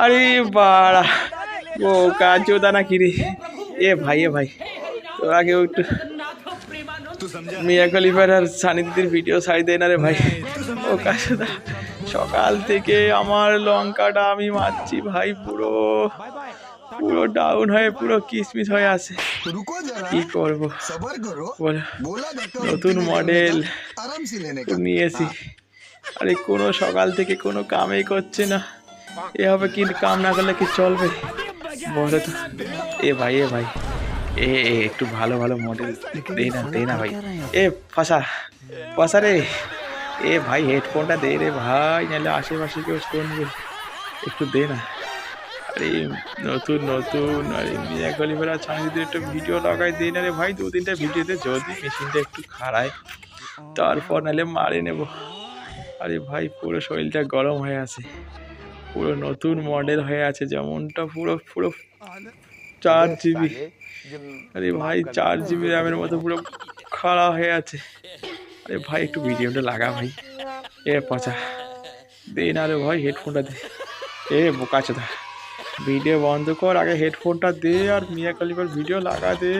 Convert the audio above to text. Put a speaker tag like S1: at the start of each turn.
S1: আরে বাড়া ও কাজোদা না কি রে? এ ভাই তোরা কেউ একটু মিয়া খলিফার আর সানিদির ভিডিও ছাড়ি দেয় না রে ভাই। ও কাজোদা সকাল থেকে আমার লঙ্কাটা আমি মারছি ভাই, পুরো পুরো ডাউন হয়ে পুরো কিসমিস হয়ে আছে। কি করবো বলো, নতুন মডেল নিয়েছি, আরে কোনো সকাল থেকে কোনো কামই করছে না। এভাবে কি কাম না করলে কি চলবে বলো তো? এ ভাই এ একটু ভালো ভালো মডেল দে না ভাই। এ ফসা রে, এ ভাই হেডফোনটা দে রে ভাই, নাহলে আশেপাশে কেউ শুনবে, একটু দে না। আরে নতুন আরে মিয়া খলিফার আর সানিদের একটা ভিডিও লাগাই দে না রে ভাই, 2-3টা ভিডিওতে যদি মেশিনটা একটু খারায় তারপর নাহলে মারে নেব। আরে ভাই পুরো শরীরটা গরম হয়ে আছে, পুরো নতুন মডেল হয়ে আছে যেমনটা, পুরো পুরো 4 GB। আরে ভাই 4 GB র্যামের মতো পুরো খাড়া হয়ে আছে। আরে ভাই একটু ভিডিওটা লাগা ভাই। এ পচা দে না রে ভাই, হেডফোনটা দে। এ বোকাচোদা ভিডিও বন্ধ কর, আগে হেডফোনটা দে আর মিয়া খলিফার ভিডিও লাগা দে।